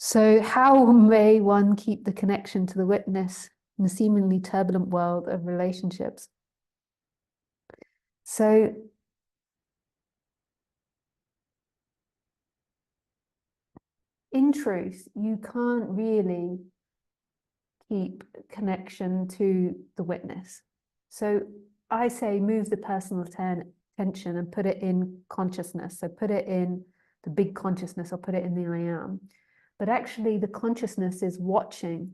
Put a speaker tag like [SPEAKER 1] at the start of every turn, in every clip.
[SPEAKER 1] So how may one keep the connection to the witness in the seemingly turbulent world of relationships? So in truth, you can't really keep connection to the witness. So I say move the personal attention and put it in consciousness. So put it in the big consciousness or put it in the I am. But actually the consciousness is watching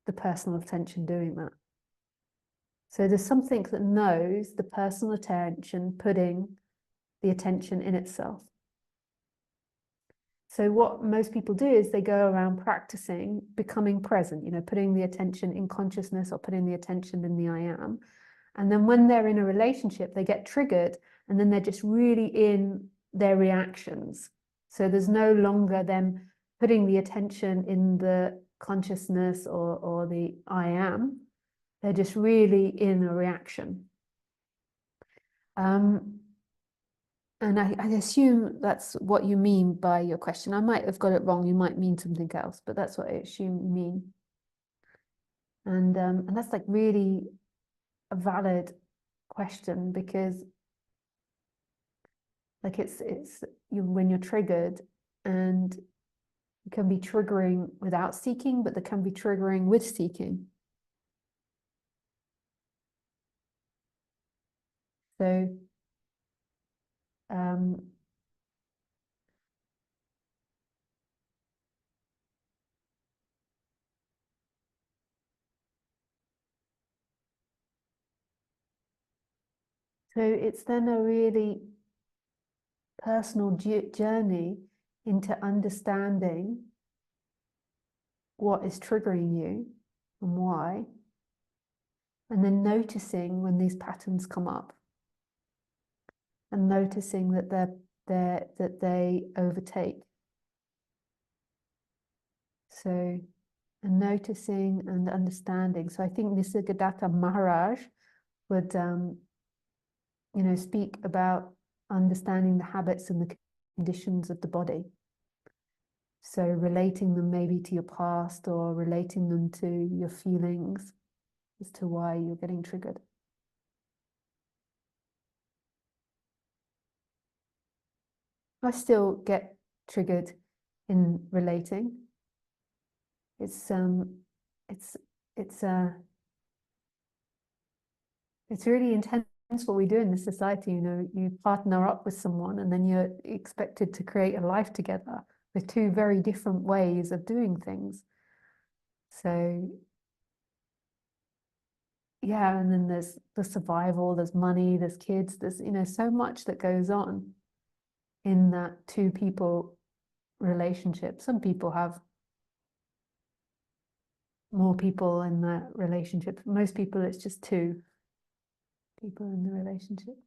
[SPEAKER 1] the personal attention doing that. So there's something that knows the personal attention putting the attention in itself. So what most people do is they go around practicing becoming present, putting the attention in consciousness or putting the attention in the I am. And then when they're in a relationship, they get triggered and then they're just really in their reactions. So there's no longer them putting the attention in the consciousness or the I am. They're just really in a reaction. And I assume that's what you mean by your question. I might have got it wrong. You might mean something else, but that's what I assume you mean. And that's like really a valid question, because like it's when you're triggered, and it can be triggering without seeking, but there can be triggering with seeking. So so it's then a really personal journey into understanding what is triggering you and why, and then noticing when these patterns come up, and noticing that they overtake. So, and noticing and understanding. So I think Nisargadatta Maharaj would, speak about understanding the habits and the conditions of the body. So relating them maybe to your past or relating them to your feelings as to why you're getting triggered. I still get triggered in relating. It's really intense what we do in this society. You partner up with someone and then you're expected to create a life together with two very different ways of doing things. So yeah, and then there's the survival, there's money, there's kids, there's so much that goes on in that two people relationship. Some people have more people in that relationship. Most people, it's just two people in the relationship.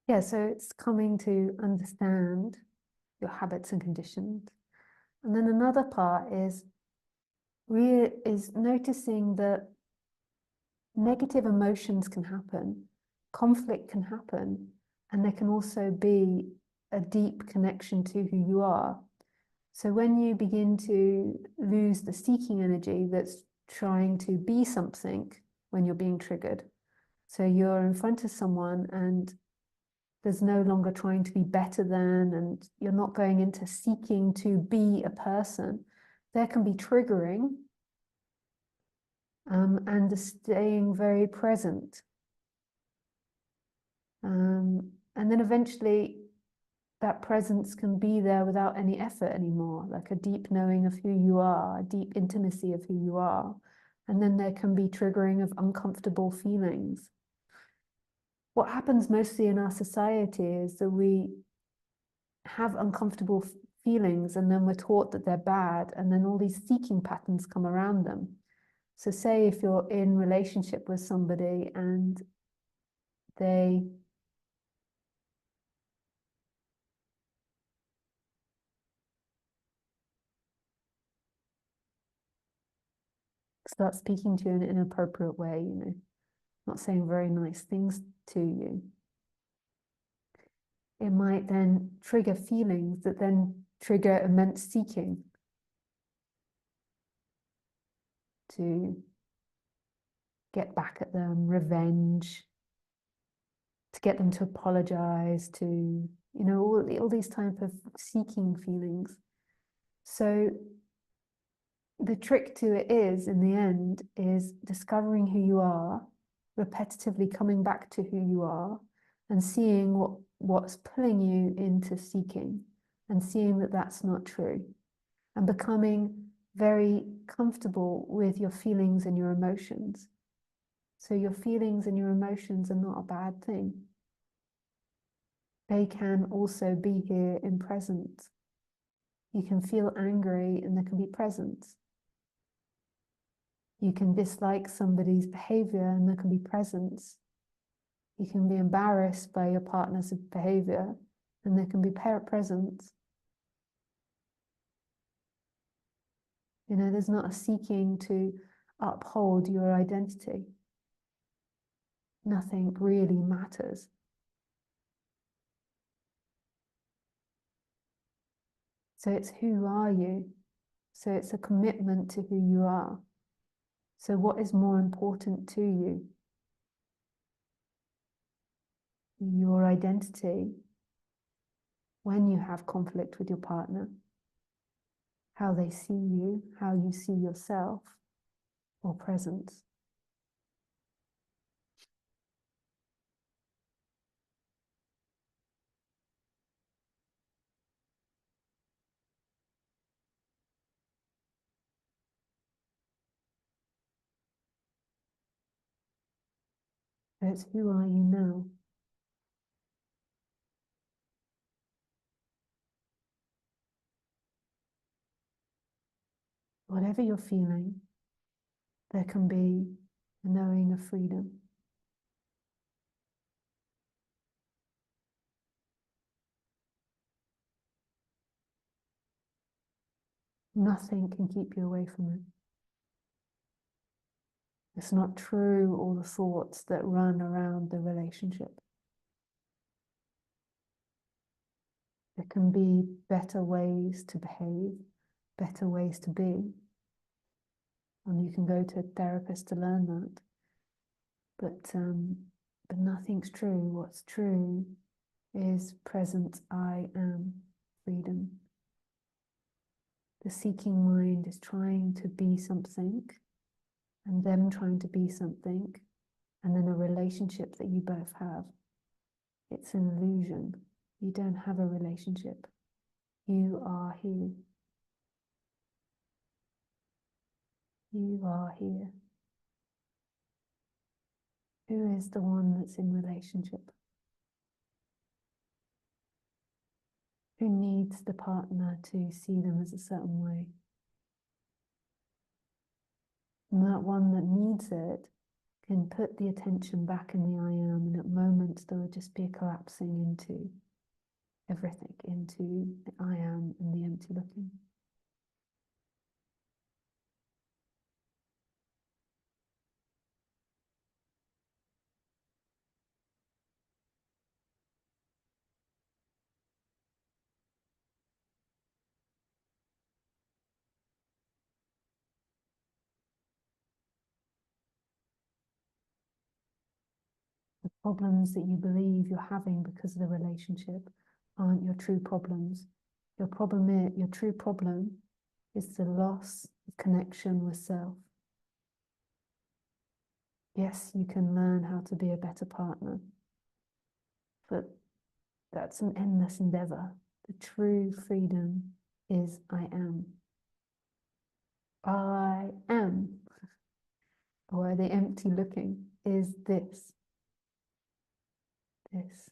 [SPEAKER 1] Yeah, so it's coming to understand your habits and conditions. And then another part is noticing that negative emotions can happen, conflict can happen, and there can also be a deep connection to who you are. So when you begin to lose the seeking energy that's trying to be something when you're being triggered, so you're in front of someone and there's no longer trying to be better than, and you're not going into seeking to be a person, there can be triggering and staying very present. And then eventually that presence can be there without any effort anymore, like a deep knowing of who you are, a deep intimacy of who you are. And then there can be triggering of uncomfortable feelings. What happens mostly in our society is that we have uncomfortable feelings, and then we're taught that they're bad, and then all these seeking patterns come around them. So say if you're in relationship with somebody and they start speaking to you in an inappropriate way, you know, not saying very nice things to you, it might then trigger feelings that then trigger immense seeking to get back at them, revenge, to get them to apologize, to, you know, all these type of seeking feelings. So the trick to it is, in the end, is discovering who you are, repetitively coming back to who you are, and seeing what's pulling you into seeking, and seeing that that's not true, and becoming very comfortable with your feelings and your emotions. So your feelings and your emotions are not a bad thing. They can also be here in presence. You can feel angry and there can be presence. You can dislike somebody's behavior and there can be presence. You can be embarrassed by your partner's behavior and there can be presence. You know, there's not a seeking to uphold your identity. Nothing really matters. So it's who are you? So it's a commitment to who you are. So what is more important to you? Your identity when you have conflict with your partner, how they see you, how you see yourself, or presence. So it's who are you now? Whatever you're feeling, there can be a knowing of freedom. Nothing can keep you away from it. It's not true, all the thoughts that run around the relationship. There can be better ways to behave, better ways to be. And you can go to a therapist to learn that. But nothing's true. What's true is present I am, freedom. The seeking mind is trying to be something, and them trying to be something, and then a relationship that you both have. It's an illusion. You don't have a relationship. You are here. You are here. Who is the one that's in relationship? Who needs the partner to see them as a certain way? And that one that needs it can put the attention back in the I am, and at moments there will just be a collapsing into everything, into the I am and the empty looking. The problems that you believe you're having because of the relationship aren't your true problems. Your true problem is the loss of connection with self. Yes, you can learn how to be a better partner, but that's an endless endeavor. The true freedom is I am. I am, or the empty looking, is this. This.